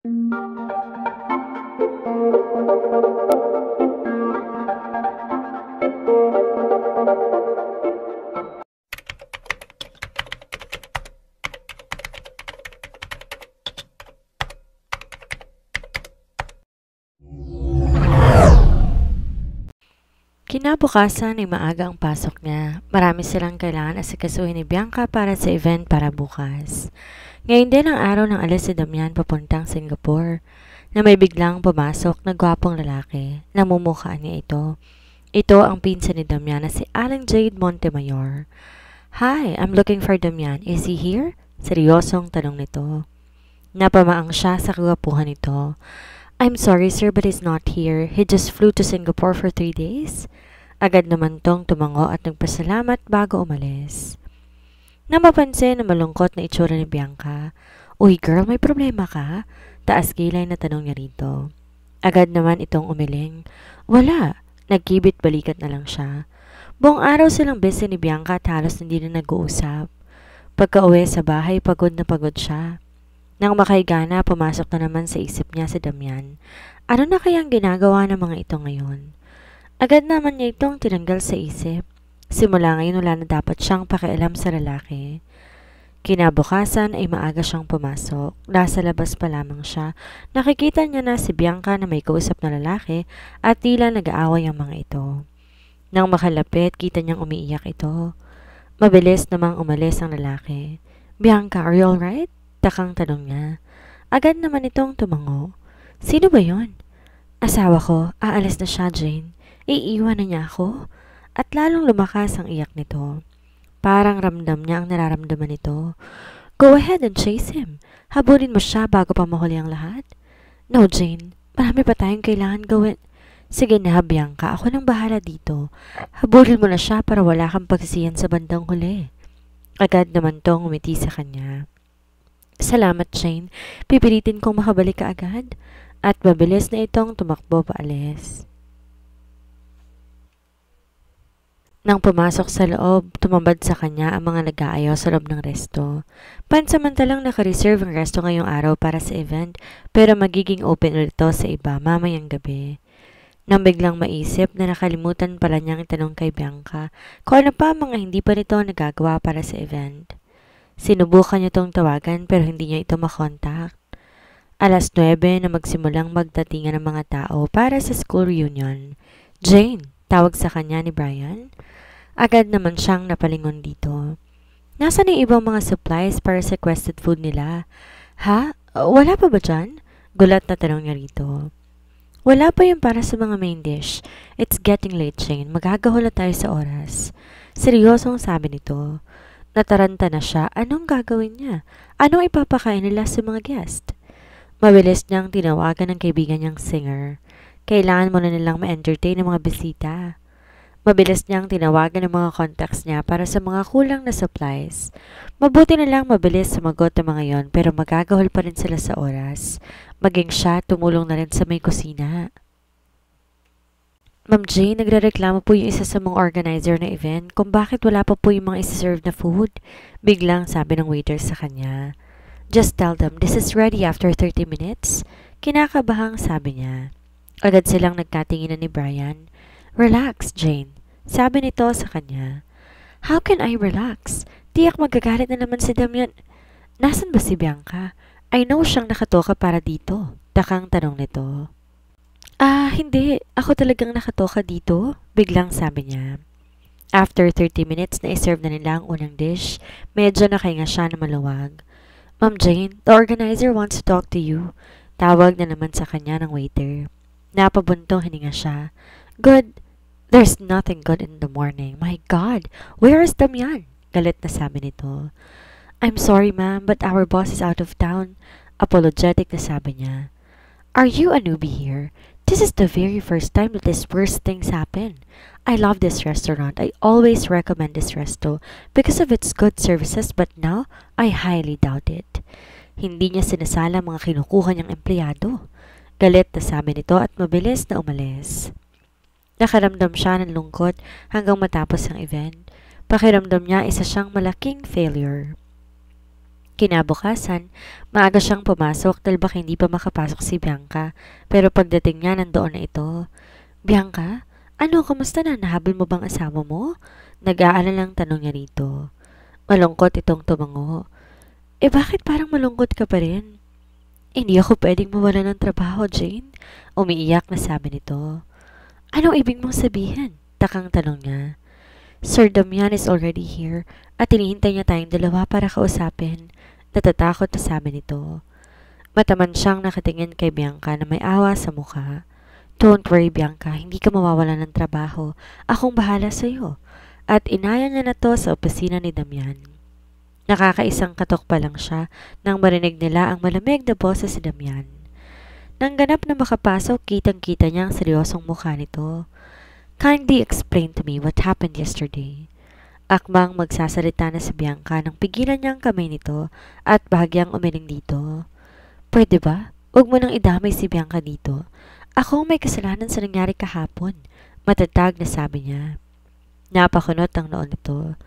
Kinabukasan ay maaga ang pasok niya. Marami silang kailangan asikasuhin ni Bianca para sa event para bukas. Ngayon din ang araw ng alis si Damian papuntang Singapore na may biglang pumasok na gwapong lalaki. Namumukhaan niya ito. Ito ang pinsan ni Damian na si Alan Jade Montemayor. Hi, I'm looking for Damian. Is he here? Seryosong tanong nito. Napamaang siya sa kagwapuhan nito. I'm sorry sir but he's not here. He just flew to Singapore for 3 days. Agad naman tong tumango at nagpasalamat bago umalis. Nang mapansin na malungkot na itsura ni Bianca, Uy girl, may problema ka? Taas kilay na tanong niya rito. Agad naman itong umiling. Wala. Nagkibit balikat na lang siya. Buong araw silang busy ni Bianca at halos hindi na nag-uusap. Pagka-uwi sa bahay, pagod na pagod siya. Nang makahiga na, pumasok na naman sa isip niya si Damian. Ano na kayang ginagawa ng mga ito ngayon? Agad naman niya itong tinanggal sa isip. Simula ngayon wala na dapat siyang pakialam sa lalaki. Kinabukasan ay maaga siyang pumasok. Nasa labas pa lamang siya. Nakikita niya na si Bianca na may kausap na lalaki at tila nag-aaway ang mga ito. Nang makalapit, kita niyang umiiyak ito. Mabilis namang umalis ang lalaki. Bianca, are you alright? Takang tanong niya. Agad naman itong tumango. Sino ba yon? Asawa ko, aalis na siya, Jane. Iiwan na niya ako. At lalong lumakas ang iyak nito. Parang ramdam niya ang nararamdaman nito. Go ahead and chase him. Habulin mo siya bago pa mahuli ang lahat. No, Jane. Marami pa tayong kailangan gawin. Sige na, Bianca. Ako nang bahala dito. Habulin mo na siya para wala kang pagsisiyan sa bandang huli. Agad naman tong umiti sa kanya. Salamat, Jane. Pipilitin kong makabalik ka agad. At mabilis na itong tumakbo paalis. Nang pumasok sa loob, tumambad sa kanya ang mga nag-aayaw sa loob ng resto. Pansamantalang naka-reserve ang resto ngayong araw para sa event, pero magiging open ulit ito sa iba mamayang gabi. Nang biglang maisip na nakalimutan pala niyang itanong kay Bianca kung ano pa mga hindi pa nito nagagawa para sa event. Sinubukan niya itong tawagan pero hindi niya ito makontak. 9:00 na magsimulang magdatingan ng mga tao para sa school reunion. Jane, tawag sa kanya ni Brian. Agad naman siyang napalingon dito. Nasaan ang ibang mga supplies para sa requested food nila? Ha? Wala pa ba dyan? Gulat na tanong niya rito. Wala pa yung para sa mga main dish. It's getting late, Jane. Magagahol na tayo sa oras. Seryosong sabi nito. Nataranta na siya. Anong gagawin niya? Anong ipapakain nila sa mga guest? Mabilis niyang tinawagan ng kaibigan niyang singer. Kailangan muna nilang ma-entertain ng mga bisita. Mabilis niyang tinawagan ng mga contacts niya para sa mga kulang na supplies. Mabuti na lang mabilis sumagot ang mga yon pero magagahol pa rin sila sa oras. Maging siya, tumulong na rin sa may kusina. Ma'am Jane, nagrereklamo po yung isa sa mga organizer na event kung bakit wala pa po yung mga isa-serve na food. Biglang sabi ng waiter sa kanya. Just tell them this is ready after 30 minutes. Kinakabahang sabi niya. Agad silang nagkatinginan ni Brian. Relax, Jane. Sabi nito sa kanya. How can I relax? Tiyak magagalit na naman si Damian. Nasaan ba si Bianca? I know siyang nakatoka para dito. Takang tanong nito. Hindi. Ako talagang nakatoka dito. Biglang sabi niya. After 30 minutes na iserve na nila ang unang dish, medyo nakahinga siya na maluwag. Ma'am Jane, the organizer wants to talk to you. Tawag na naman sa kanya ng waiter. Napabuntong hininga siya. Good. There's nothing good in the morning. My God, where is Damian? Galit na sabi nito. I'm sorry ma'am, but our boss is out of town. Apologetic na sabi niya. Are you a newbie here? This is the very first time that these worst things happen. I love this restaurant. I always recommend this resto because of its good services, but now I highly doubt it. Hindi niya sinasala mga kinukuha niyang empleyado. Galit na sabi nito at mabilis na umalis. Nakaramdam siya ng lungkot hanggang matapos ang event. Pakiramdam niya isa siyang malaking failure. Kinabukasan, maaga siyang pumasok dahil baka hindi pa makapasok si Bianca. Pero pagdating niya, nandoon na ito. Bianca, ano, kamusta na? Nahabol mo bang asawa mo? Nag-aalalang tanong niya rito. Malungkot itong tumango. Bakit parang malungkot ka pa rin? Hindi ako pwedeng mawala ng trabaho, Jane. Umiiyak na sabi nito. Anong ibig mong sabihin? Takang tanong niya. Sir Damian is already here at hinihintay niya tayong dalawa para kausapin. Natatakot na sabi nito. Mataman siyang nakatingin kay Bianca na may awa sa mukha. Don't worry, Bianca, hindi ka mawawala ng trabaho. Akong bahala sa iyo. At inaya niya na to sa opisina ni Damian. Nakakaisang katok pa lang siya nang marinig nila ang malamig na boses si Damian. Nang ganap na makapasok, kitang-kita niya ang seryosong mukha nito. Kindly explain to me what happened yesterday. Akmang magsasalita na si Bianca nang pigilan niya ang kamay nito at bahagyang umiling dito. Pwede ba? Huwag mo nang idamay si Bianca dito. Ako ang may kasalanan sa nangyari kahapon. Matatag na sabi niya. Napakunot ang noon nito.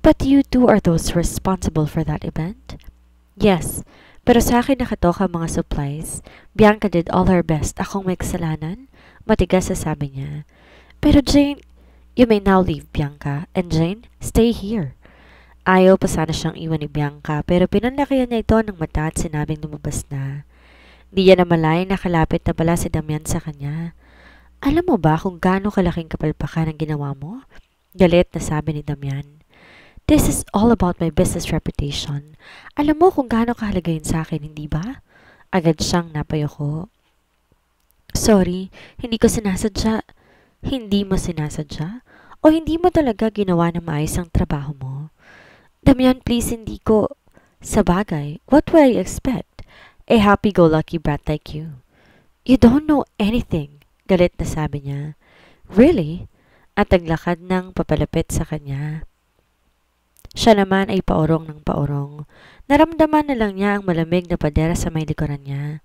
But you two are those responsible for that event? Yes, pero sa akin nakatok ang mga supplies. Bianca did all her best. Akong may kasalanan? Matigas na sabi niya. Pero Jane, you may now leave, Bianca. And Jane, stay here. Ayaw pa sana siyang iwan ni Bianca pero pinanlakihan niya ito ng mata at sinabing lumabas na. Di niya namalay na kalapit na pala si Damian sa kanya. Alam mo ba kung gaano kalaking kapalpakan ang ginawa mo? Galit na sabi ni Damian. This is all about my business reputation. Alam mo kung gaano kahalaga yun sa akin, hindi ba? Agad siyang napayoko. Sorry, hindi ko sinasadya. Hindi mo sinasadya? O hindi mo talaga ginawa na maayos ang trabaho mo? Damian, please, hindi ko. Sa bagay, what would I expect? A happy-go-lucky brat like you. You don't know anything, galit na sabi niya. Really? At naglakad ng papalapit sa kanya. Siya naman ay paorong ng paorong. Naramdaman na lang niya ang malamig na padera sa may likuran niya.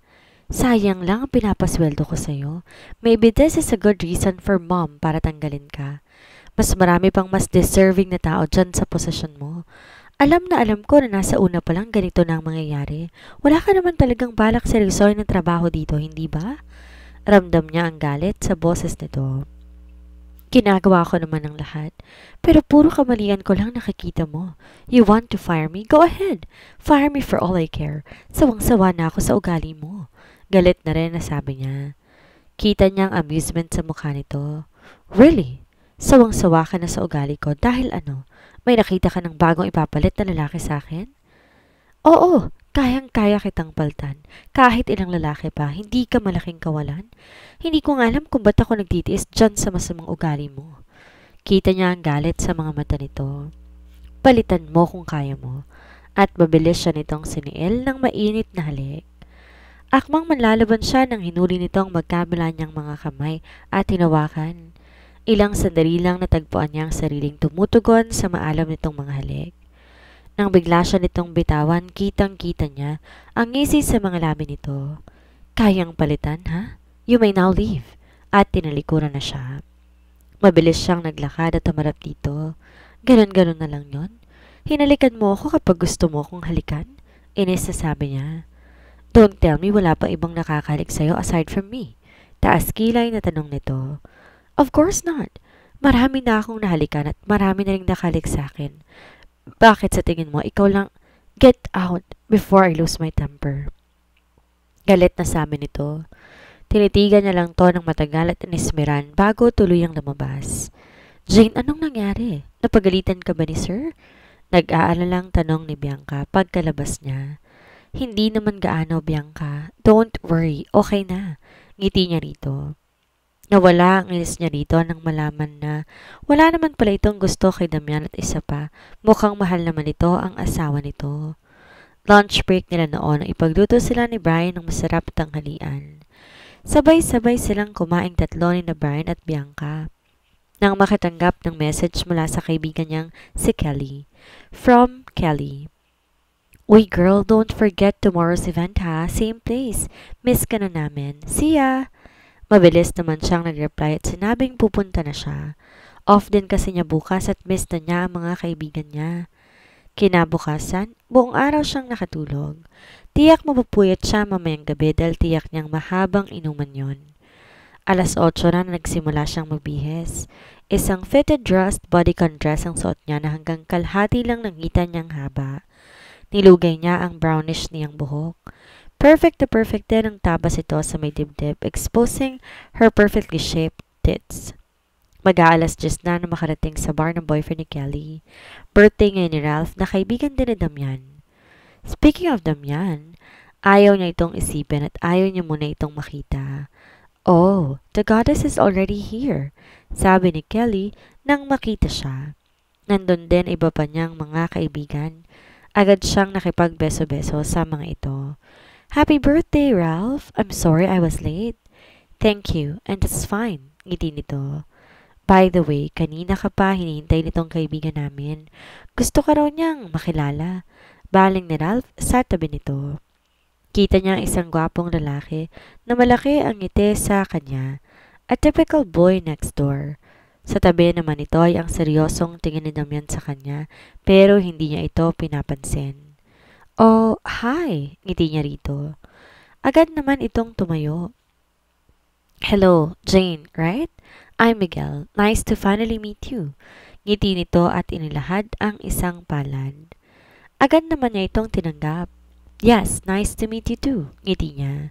Sayang lang ang pinapasweldo ko sa'yo. Maybe this is a good reason for mom para tanggalin ka. Mas marami pang mas deserving na tao dyan sa posisyon mo. Alam na alam ko na nasa una pa lang ganito na ang mangyayari. Wala ka naman talagang balak seryosohin ng trabaho dito, hindi ba? Ramdam niya ang galit sa boses nito. Ginagawa ko naman ang lahat. Pero puro kamalian ko lang nakikita mo. You want to fire me? Go ahead. Fire me for all I care. Sawang-sawa na ako sa ugali mo. Galit na rin na sabi niya. Kita niyang amusement sa mukha nito. Really? Sawang-sawa ka na sa ugali ko dahil ano? May nakita ka ng bagong ipapalit na lalaki sa akin? Oo, kayang-kaya kitang paltan. Kahit ilang lalaki pa, hindi ka malaking kawalan. Hindi ko nga alam kung ba't ako nagtitiis dyan sa masamang ugali mo. Kita niya ang galit sa mga mata nito. Palitan mo kung kaya mo. At mabilis siya nitong siniil ng mainit na halik. Akmang manlalaban siya nang hinuli nitong magkabila niyang mga kamay at hinawakan. Ilang sandali lang natagpuan niya ang sariling tumutugon sa maalam nitong mga halik. Nang bigla siya nitong bitawan, kitang-kita niya ang ngisi sa mga labi nito. Kayang palitan, ha? You may now leave. At tinalikuran na siya. Mabilis siyang naglakad at tumarap dito. Ganon-ganon na lang yon. Hinalikan mo ako kapag gusto mo akong halikan? Inis na sabi niya. Don't tell me wala pa ibang nakakahalik sa'yo aside from me. Taas kilay na tanong nito. Of course not. Marami na akong nahalikan at marami na rin nakahalik sa akin. Bakit sa tingin mo ikaw lang? Get out before I lose my temper. Galit na sabi nito. Tinitigan niya lang to ng matagal at inismeran bago tuluyang lumabas. Jane, anong nangyari? Napagalitan ka ba ni sir? Nag-aalalang tanong ni Bianca pagkalabas niya. Hindi naman gaano, Bianca. Don't worry, okay na. Ngiti niya rito. Nawala ang inis niya rito nang malaman na wala naman pala itong gusto kay Damian at isa pa, mukhang mahal naman ito ang asawa nito. Lunch break nila noon, ipagluto sila ni Brian ng masarap tanghalian. Sabay-sabay silang kumaing tatlo ni na Brian at Bianca. Nang makatanggap ng message mula sa kaibigan niyang si Kelly. From Kelly. Uy girl, don't forget tomorrow's event ha. Same place. Miss ka na namin. See ya! Mabilis naman siyang nag-reply at sinabing pupunta na siya. Off din kasi niya bukas at miss na niya ang mga kaibigan niya. Kinabukasan, buong araw siyang nakatulog. Tiyak mapupuyat siya mamayang gabi dahil tiyak niyang mahabang inuman yon. Alas 8 na nagsimula siyang magbihis. Isang fitted dressed bodycon dress ang suot niya na hanggang kalhati lang nakita niyang haba. Nilugay niya ang brownish niyang buhok. Perfect na perfect din ang tabas ito sa may dibdib, exposing her perfectly shaped tits. Mag-aalas 10 na makarating sa bar ng boyfriend ni Kelly. Birthday ngayon ni Ralph na kaibigan din ni Damian. Speaking of Damian, ayaw niya itong isipin at ayaw niya muna itong makita. Oh, the goddess is already here, sabi ni Kelly nang makita siya. Nandun din iba pa niyang mga kaibigan. Agad siyang nakipagbeso-beso sa mga ito. Happy birthday, Ralph! I'm sorry I was late. Thank you, and it's fine, ngiti nito. By the way, kanina ka pa hinihintay nitong kaibigan namin. Gusto ka raw niyang makilala. Baling ni Ralph sa tabi nito. Kita niya ang isang gwapong lalaki na malaki ang ngiti sa kanya. A typical boy next door. Sa tabi naman ito ay ang seryosong tingin ni Damian sa kanya pero hindi niya ito pinapansin. Oh, hi! Ngiti niya rito. Agad naman itong tumayo. Hello, Jane, right? I'm Miguel. Nice to finally meet you. Ngiti nito at inilahad ang isang palad. Agad naman niya itong tinanggap. Yes, nice to meet you too. Ngiti niya.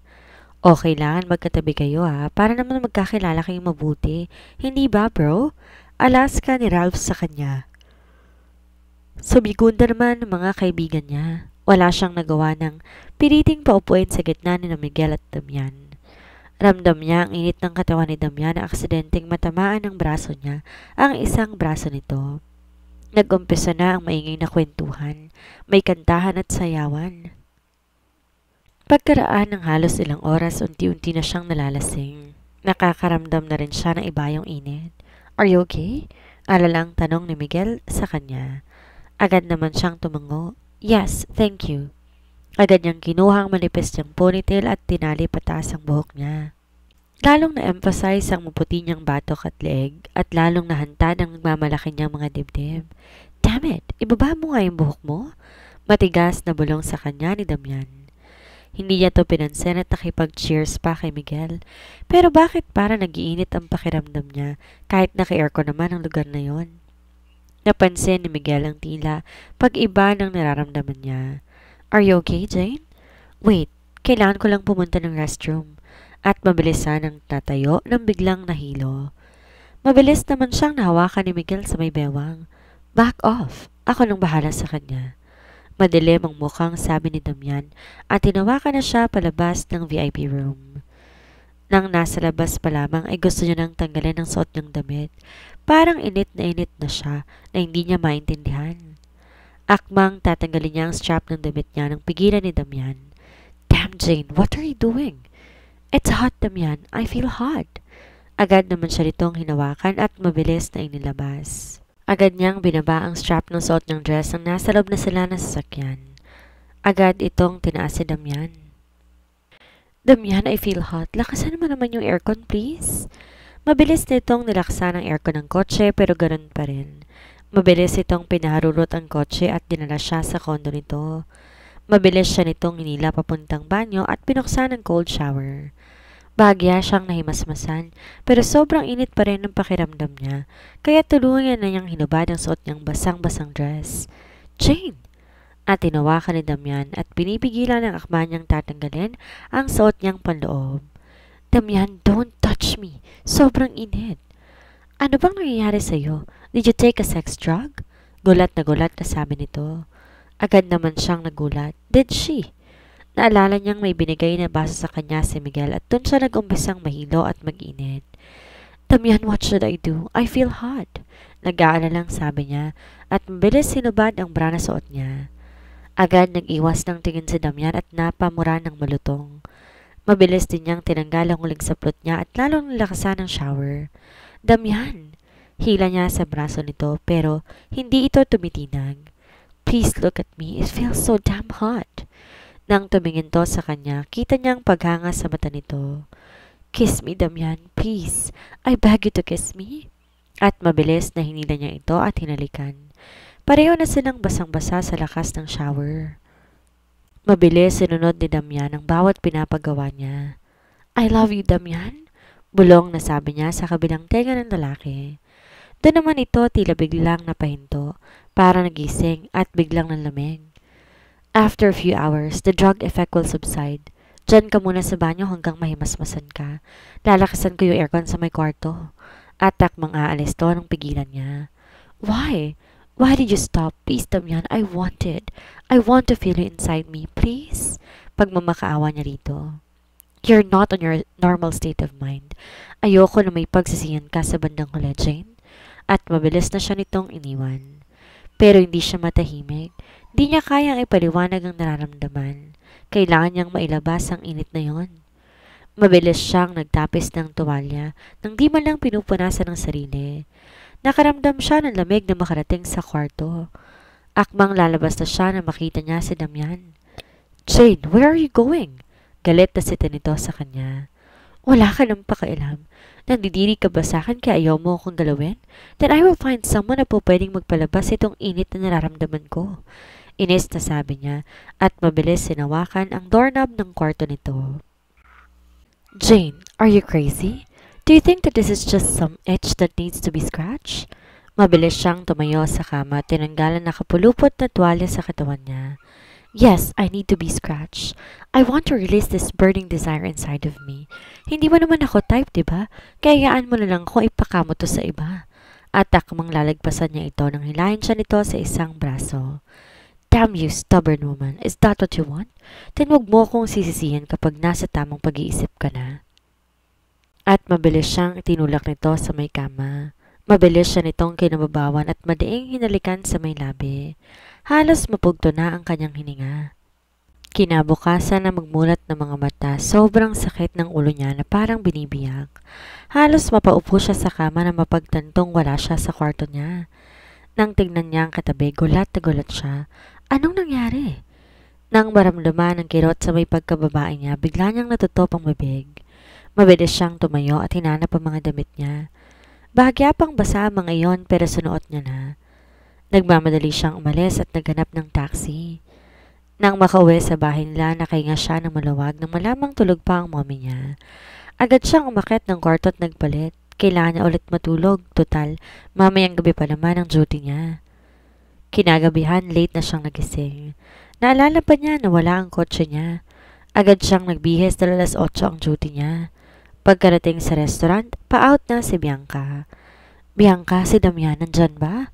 O kailangan magkatabi kayo para naman magkakilala kayong mabuti. Hindi ba bro? Alas ka ni Ralph sa kanya. Sumigunda naman ng mga kaibigan niya. Wala siyang nagawa ng piliting paupuin sa gitna ni Miguel at Damian. Ramdam niya ang init ng katawan ni Damian na aksidenteng matamaan ng braso niya ang isang braso nito. Nag-umpisa na ang maingay na kwentuhan, may kantahan at sayawan. Pagkaraan ng halos ilang oras, unti-unti na siyang nalalasing. Nakakaramdam na rin siya ng ibayong init. Are you okay? Alalang tanong ni Miguel sa kanya. Agad naman siyang tumango. Yes, thank you. Agad niyang kinuha ang manipis niyang ponytail at tinali pataas ang buhok niya. Lalong na-emphasize ang maputi niyang batok at leeg at lalong nahantad ang nagmamalaki niyang mga dibdib. Damn it! Ibaba mo nga yung buhok mo? Matigas na bulong sa kanya ni Damian. Hindi niya to pinansin at nakipag-cheers pa kay Miguel. Pero bakit para nag-iinit ang pakiramdam niya kahit naka-aircon naman ang lugar na yon? Napansin ni Miguel ang tila pag-iba ng nararamdaman niya. Are you okay, Jane? Wait, kailangan ko lang pumunta ng restroom. At mabilisan ang tatayo nang biglang nahilo. Mabilis naman siyang nahawakan ni Miguel sa may bewang. Back off! Ako nang bahala sa kanya. Madilim ang mukhang sabi ni Damian at tinawakan na siya palabas ng VIP room. Nang nasa labas pa lamang ay gusto niya nang tanggalin ang suot niyang damit. Parang init na siya na hindi niya maintindihan. Akmang tatanggalin niya ang strap ng damit niya nang pigilan ni Damian. Damn, Jane, what are you doing? It's hot, Damian. I feel hot. Agad naman siya nitong hinawakan at mabilis na inilabas. Agad niyang binaba ang strap ng suot niyang dress nang nasa loob na sila ng sasakyan. Agad itong tinaas si Damian. Damian, I feel hot. Lakasan mo naman yung aircon, please. Mabilis nitong nilaksan ang aircon ng kotse pero ganun pa rin. Mabilis itong pinaharurot ang kotse at dinala siya sa kondo nito. Mabilis siya nitong hinila papuntang banyo at pinuksan ang cold shower. Bahagya siyang nahimasmasan pero sobrang init pa rin ang pakiramdam niya kaya tuluyan na niyang hinubad ang suot niyang basang-basang dress. Jane! At tinawakan ni Damian at pinipigilan ng akma niyang tatanggalin ang suot niyang panloob. Damian, don't touch me! Sobrang init! Ano bang nangyayari sa'yo? Did you take a sex drug? Gulat na sabi nito. Agad naman siyang nagulat. Did she? Naalala niyang may binigay na baso sa kanya si Miguel at doon siya nag-umpisang mahilo at mag-init. Damian, what should I do? I feel hot. Nag-aalalang sabi niya at mabilis sinubad ang bra na suot niya. Agad nag-iwas ng tingin si Damian at napamura ng malutong. Mabilis din niyang tinanggal ang huling saplot niya at lalong nilakasan ng shower. Damian! Hila niya sa braso nito pero hindi ito tumitinag. Please look at me. It feels so damn hot. Nang tumingin to sa kanya, kita niyang paghanga sa mata nito. Kiss me, Damian. Please. I beg you to kiss me. At mabilis na hinila niya ito at hinalikan. Pareho na silang basang-basa sa lakas ng shower. Mabilis sinunod ni Damian ang bawat pinapagawa niya. I love you, Damian. Bulong na sabi niya sa kabilang tenga ng lalaki. Doon naman ito tila biglang napahinto, para nagising at biglang nanlamig. After a few hours, the drug effect will subside. Diyan ka muna sa banyo hanggang mahimasmasan ka. Lalakasan ko yung aircon sa may kwarto. At takmang aalis to nang pigilan niya. Why? Why did you stop? Please, Damian, I want it. I want to feel you inside me, please. Pagmamakaawa niya rito. You're not on your normal state of mind. Ayoko na may pagsisiyan ka sa bandang huli, Jane. At mabilis na siya nitong iniwan. Pero hindi siya matahimik. Di niya kayang ipaliwanag ang nararamdaman. Kailangan niyang mailabas ang init na yon. Mabilis siyang nagtapis ng tuwalya nang di man lang pinupunasan ng sarili. Nakaramdam siya ng lamig na makarating sa kwarto. Akmang lalabas na siya na makita niya si Damian. Jane, where are you going? Galit na sita nito sa kanya. Wala ka nang pakailam. Nandidiri ka ba sa akin kaya ayaw mo akong galawin? Then I will find someone na po pwedeng magpalabas itong init na nararamdaman ko. Inis na sabi niya at mabilis sinawakan ang doorknob ng kwarto nito. Jane, are you crazy? Do you think that this is just some itch that needs to be scratched? Mabilis siyang tumayo sa kama at tinanggalan na kapulupot na tuwalya sa katawan niya. Yes, I need to be scratched. I want to release this burning desire inside of me. Hindi mo naman ako type, diba? Kayaan mo na lang kung ipakamo to sa iba. At takmang lalagpasan niya ito nang hilahin siya nito sa isang braso. Damn you, stubborn woman. Is that what you want? Then wag mo akong sisisihin kapag nasa tamang pag-iisip ka na. At mabilis siyang itinulak nito sa may kama. Mabilis siya nitong kinababawan at madaing hinalikan sa may labi. Halos mapugto na ang kanyang hininga. Kinabukasan na magmulat ng mga mata, sobrang sakit ng ulo niya na parang binibiyak. Halos mapaupo siya sa kama na mapagtantong wala siya sa kwarto niya. Nang tignan niya ang katabi, gulat na gulat siya. Anong nangyari? Nang maramdaman ang kirot sa may pagkababae niya, bigla niyang natutop ang bibig. Mabilis siyang tumayo at hinanap ang mga damit niya. Bahagya pang basa ang mga iyon pero sunuot niya na. Nagmamadali siyang umalis at naghanap ng taxi. Nang makauwi sa bahay nila, nakahinga siya ng maluwag nang malamang tulog pa ang mommy niya. Agad siyang umakyat ng kwarto at nagpalit. Kailangan niya ulit matulog. Total, mamayang gabi pa naman ang duty niya. Kinagabihan, late na siyang nagising. Naalala pa niya na wala ang kotse niya. Agad siyang nagbihis dahil alas 8 ang duty niya. Pagkarating sa restaurant, pa-out na si Bianca. Bianca, si Damian nandyan ba?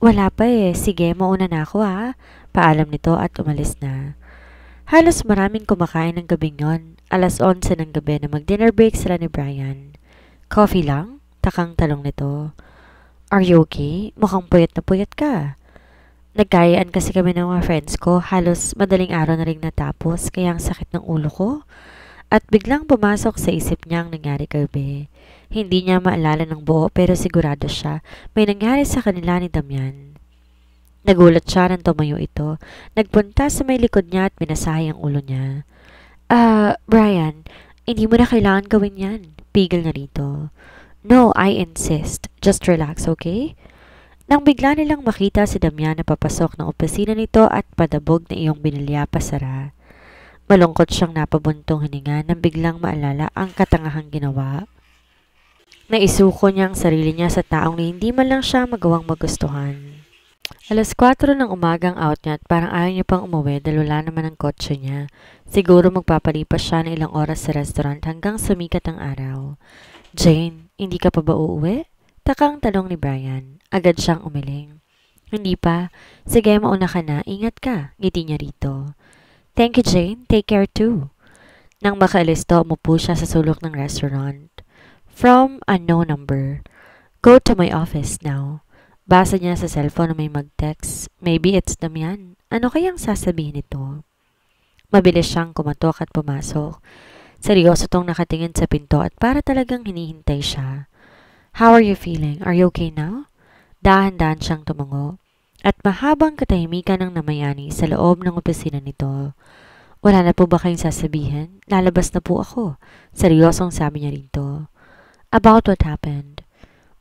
Wala pa eh. Sige, mauna na ako ha. Paalam nito at umalis na. Halos maraming kumakain ng gabing yon. Alas 11 ng gabi na mag-dinner break sila ni Brian. Coffee lang? Takang talong nito. Are you okay? Mukhang puyat na puyat ka. Nagkayaan kasi kami ng mga friends ko. Halos madaling araw na rin natapos kaya ang sakit ng ulo ko. At biglang pumasok sa isip niya ang nangyari kagabi. Hindi niya maalala ng buo pero sigurado siya may nangyari sa kanila ni Damian. Nagulat siya nang tumayo ito. Nagpunta sa may likod niya at minasahe ang ulo niya. Brian, hindi mo na kailangan gawin yan. Pigil na rito. No, I insist. Just relax, okay? Nang bigla nilang makita si Damian na papasok ng opisina nito at padabog na iyong binilya pasara. Malungkot siyang napabuntong hininga nang biglang maalala ang katangahang ginawa. Naisuko niya ang sarili niya sa taong na hindi man lang siya magawang magustuhan. Alas 4 ng umagang out niya at parang ayaw niya pang umuwi dahil wala naman ang kotse niya. Siguro magpapalipas siya ng ilang oras sa restaurant hanggang sumikat ang araw. Jane, hindi ka pa ba uuwi? Takang tanong ni Brian. Agad siyang umiling. Hindi pa. Sige, mauna ka na. Ingat ka. Ngiti niya rito. Thank you, Jane. Take care too. Nang makaalis to, umupo siya sa sulok ng restaurant. From unknown number. Go to my office now. Basa niya sa cellphone na may mag-text. Maybe it's Damian. Ano kayang sasabihin nito? Mabilis siyang kumatok at pumasok. Seryoso tong nakatingin sa pinto at para talagang hinihintay siya. How are you feeling? Are you okay now? Dahan-dahan siyang tumango. At mahabang katahimikan ng namayani sa loob ng opisina nito. Wala na po ba kayong sasabihin? Lalabas na po ako. Seryosong sabi niya rito. About what happened?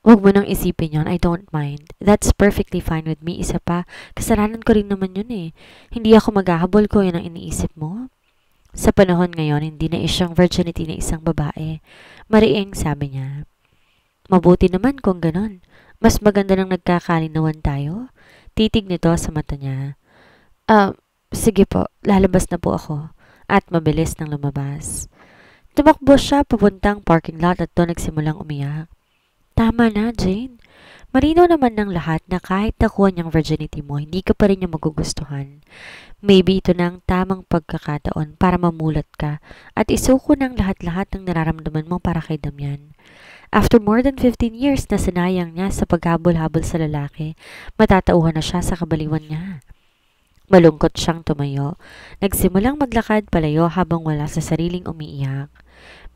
Huwag mo nang isipin yon, I don't mind. That's perfectly fine with me. Isa pa, kasalanan ko rin naman yun eh. Hindi ako maghahabol ko, yun ang iniisip mo. Sa panahon ngayon, hindi na isyang virginity na isang babae. Mariing sabi niya. Mabuti naman kung ganon. Mas maganda nang nagkakalinawan tayo. Titig nito sa mata niya. Ah, sige po, lalabas na po ako. At mabilis nang lumabas. Tumakbo siya papuntang parking lot at doon nagsimulang umiyak. Tama na, Jane. Marino naman ng lahat na kahit nakuha niyang virginity mo, hindi ka pa rin niya magugustuhan. Maybe ito na ang tamang pagkakataon para mamulat ka at isuko ng lahat-lahat ng nararamdaman mo para kay Damian. After more than 15 years na sinayang niya sa paghabol-habol sa lalaki, matatauhan na siya sa kabaliwan niya. Malungkot siyang tumayo. Nagsimulang maglakad palayo habang wala sa sariling umiiyak.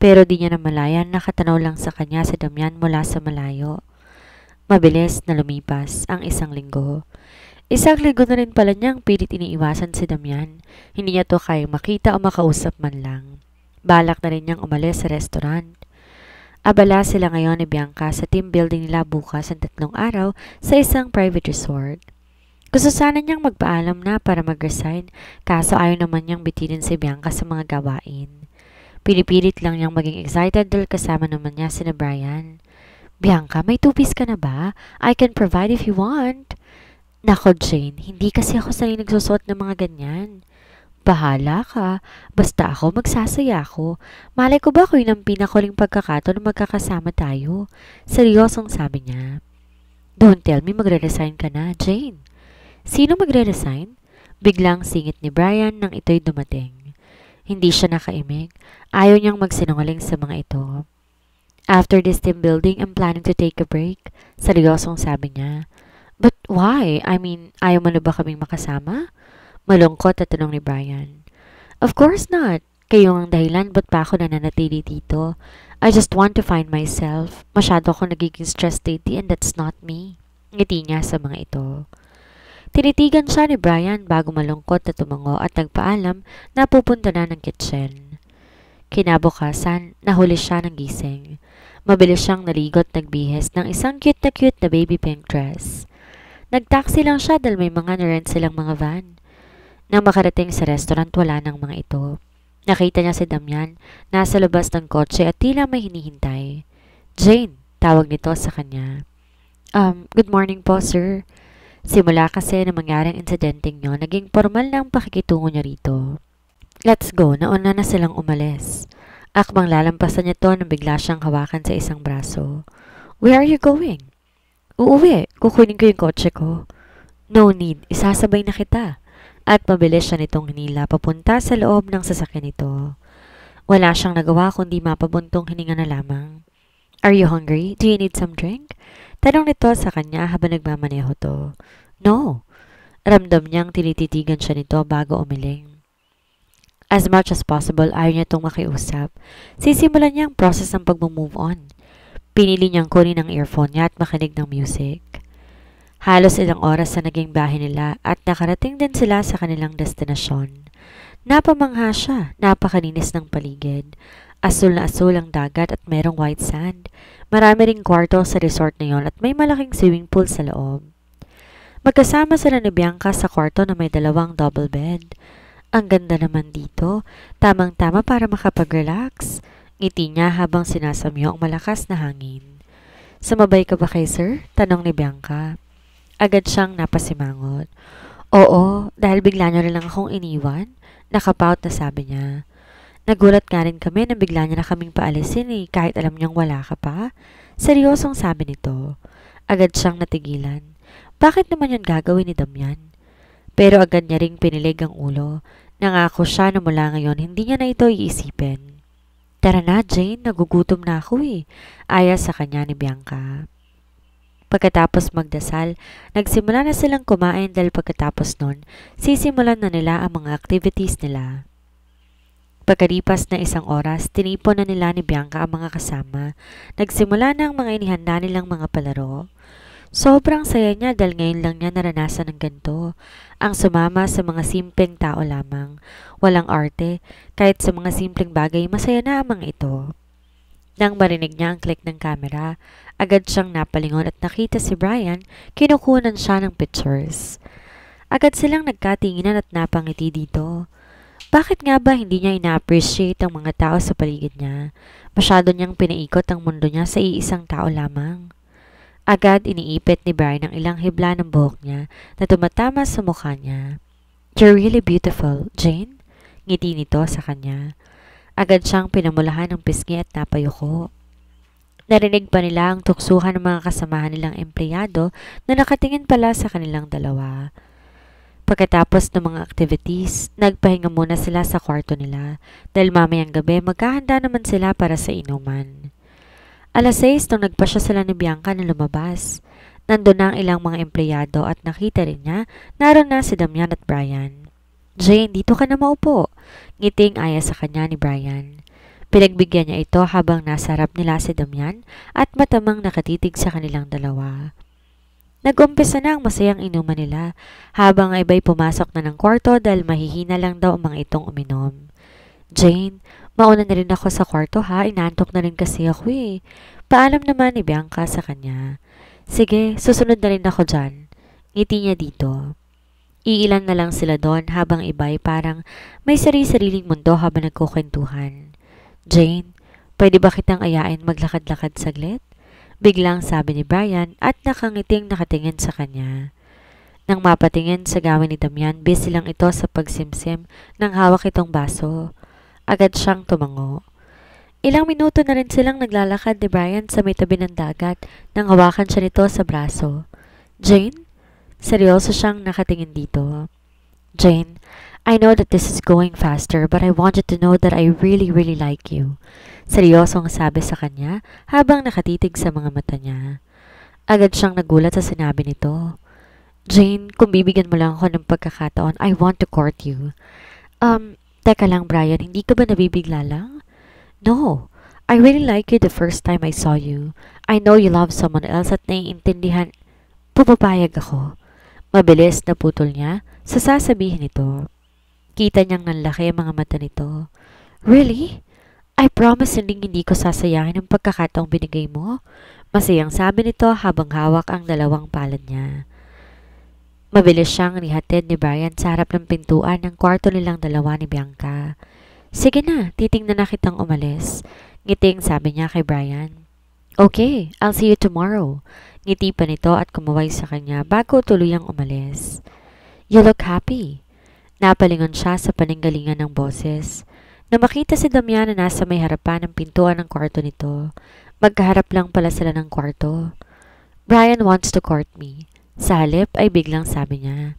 Pero di niya namalayan nakatanaw lang sa kanya si Damian mula sa malayo. Mabilis na lumipas ang isang linggo. Isang linggo na rin pala niyang pilit iniiwasan si Damian. Hindi niya to kayang makita o makausap man lang. Balak na rin niyang umalis sa restaurant. Abala sila ngayon ni Bianca sa team building nila bukas ang 3 araw sa isang private resort. Gusto sana niyang magpaalam na para mag-resign, kaso ayaw naman niyang bitinin si Bianca sa mga gawain. Pinipilit lang niyang maging excited dahil kasama naman niya si Brian. Bianca, may 2-piece ka na ba? I can provide if you want. Nako Jane, hindi kasi ako sanay nagsusuot ng mga ganyan. Bahala ka. Basta ako, magsasaya ako. Malay ko ba kung yun ang pinakuling pagkakataon na magkakasama tayo? Seryosong sabi niya. Don't tell me magre-resign ka na, Jane. Sino magre-resign? Biglang singit ni Brian nang ito'y dumating. Hindi siya nakaimik. Ayaw niyang magsinungaling sa mga ito. After this team building, I'm planning to take a break. Seryosong sabi niya. But why? I mean, ayaw mo na ba kaming makasama? Malungkot at tanong ni Brian. Of course not. Kayo ang dahilan ba't pa ako nananatili dito. I just want to find myself. Masyado ako nagiging stressed lately and that's not me. Ngiti niya sa mga ito. Tinitigan siya ni Brian bago malungkot na tumango at nagpaalam na pupunta na ng kitchen. Kinabukasan, nahuli siya ng gising. Mabilis siyang naligot nagbihis ng isang cute na baby pink dress. Nagtaxi lang siya dahil may mga na-rent silang mga van. Nang makarating sa restaurant, wala ng mga ito. Nakita niya si Damian, nasa labas ng kotse at tila may hinihintay. Jane, tawag nito sa kanya. Good morning po, sir. Simula kasi na mangyaring insidenteng nyo, naging formal na ang pakikitungo niya rito. Let's go, nauna na silang umalis. Akbang lalampasan niya to nang bigla siyang hawakan sa isang braso. Where are you going? Uuwi, kukunin ko yung kotse ko. No need, isasabay na kita. At mabilis siya nitong hinila papunta sa loob ng sasakyan nito. Wala siyang nagawa kundi mapabuntong hininga na lamang. Are you hungry? Do you need some drink? Tanong nito sa kanya habang nagmamaneho to. No. Ramdam niyang tinititigan siya nito bago umiling. As much as possible, ayaw niya itong makiusap. Sisimulan niya ang process ng pag-move on. Pinili niyang kunin ang earphone niya at makinig ng music. Halos ilang oras na naging bahay nila at nakarating din sila sa kanilang destinasyon. Napamangha siya, napakalinis ng paligid. Asul na asul ang dagat at merong white sand. Marami ring kwarto sa resort na yon at may malaking swimming pool sa loob. Magkasama sila ni Bianca sa kwarto na may 2 double bed. Ang ganda naman dito, tamang-tama para makapag-relax. Ngiti niya habang sinasamyo ang malakas na hangin. Sumabay ka ba kay sir? Tanong ni Bianca. Agad siyang napasimangot. Oo, dahil bigla niyo rin lang akong iniwan. Nakapout na sabi niya. Nagulat nga rin kami na bigla niya na kaming paalisin kahit alam niyang wala ka pa. Seryosong sabi nito. Agad siyang natigilan. Bakit naman yun gagawin ni Damian? Pero agad niya ring pinilig ang ulo. Nangako siya na mula ngayon hindi niya na ito iisipin. Tara na Jane, nagugutom na ako Aya sa kanya ni Bianca. Pagkatapos magdasal, nagsimula na silang kumain dahil pagkatapos nun, sisimulan na nila ang mga activities nila. Pagkalipas na 1 oras, tinipon na nila ni Bianca ang mga kasama. Nagsimula na ang mga inihanda nilang mga palaro. Sobrang saya niya dahil ngayon lang niya naranasan ng ganito. Ang sumama sa mga simpleng tao lamang. Walang arte, kahit sa mga simpleng bagay masaya na ang mga ito. Nang marinig niya ang click ng camera, agad siyang napalingon at nakita si Brian, kinukunan siya ng pictures. Agad silang nagkatinginan at napangiti dito. Bakit nga ba hindi niya ina-appreciate ang mga tao sa paligid niya? Masyado niyang pinaikot ang mundo niya sa iisang tao lamang. Agad iniipit ni Brian ang ilang hibla ng buhok niya na tumatama sa mukha niya. "You're really beautiful, Jane?" Ngiti nito sa kanya. Agad siyang pinamulahan ng pisngi at napayuko. Narinig pa nila ang tuksuhan ng mga kasamahan nilang empleyado na nakatingin pala sa kanilang dalawa. Pagkatapos ng mga activities, nagpahinga muna sila sa kwarto nila dahil mamayang gabi maghahanda naman sila para sa inuman. 6:00 nung nagpasya sila ni Bianca na lumabas. Nandun na ang ilang mga empleyado at nakita rin niya naroon na si Damian at Brian. "Jane, dito ka na maupo." Ngiting aya sa kanya ni Brian. Pinagbigyan niya ito habang nasa harap nila si Damian at matamang nakatitig sa kanilang dalawa. Nag-umpisa na ang masayang inuman nila habang ang iba'y pumasok na ng kwarto dahil mahihina lang daw ang mga itong uminom. "Jane, mauna na rin ako sa kwarto ha, inaantok na rin kasi ako eh." Paalam naman ni Bianca sa kanya. "Sige, susunod na rin ako dyan." Ngiti niya dito. Iilan na lang sila doon habang iba'y parang may sarili-sariling mundo habang nagkukwentuhan. "Jane, pwede ba kitang ayain maglakad-lakad saglit?" Biglang sabi ni Brian at nakangiting nakatingin sa kanya. Nang mapatingin sa gawin ni Damian, busy lang ito sa pagsimsim ng hawak itong baso. Agad siyang tumango. Ilang minuto na rin silang naglalakad ni Brian sa may tabi ng dagat nang hawakan siya nito sa braso. "Jane?" Seryoso siyang nakatingin dito. "Jane, I know that this is going faster but I want you to know that I really like you." Seryosong sabi sa kanya habang nakatitig sa mga mata niya. Agad siyang nagulat sa sinabi nito. "Jane, kung bibigyan mo lang ako ng pagkakataon, I want to court you." Teka lang Brian, hindi ka ba nabibigla lang?" "No, I really like you the first time I saw you. I know you love someone else at naiintindihan." "Pumapayag ako." Mabilis na putol niya sa sasabihin nito. Kita niyang nanlaki ang mga mata nito. "Really? I promise hindi ko sasayahin ang pagkakataong binigay mo." Masayang sabi nito habang hawak ang dalawang palad niya. Mabilis siyang nihatid ni Brian sa harap ng pintuan ng kwarto nilang dalawa ni Bianca. "Sige na, titingnan na kitang umalis." Ngiting sabi niya kay Brian. "Okay, I'll see you tomorrow." Ngiti pa nito at kumaway sa kanya bago tuluyang umalis. "You look happy." Napalingon siya sa paninggalingan ng boses. Nang makita si Damian na nasa may harapan ng pintuan ng kwarto nito, magkaharap lang pala sila ng kwarto. "Brian wants to court me." Sa halip ay biglang sabi niya.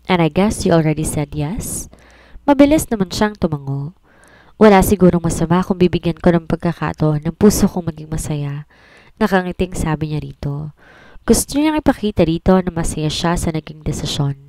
"And I guess you already said yes?" Mabilis naman siyang tumango. "Wala sigurong masama kung bibigyan ko ng pagkakataon ng puso kong maging masaya." Nakangiting sabi niya rito. Gusto niyang ipakita dito na masaya siya sa naging desisyon.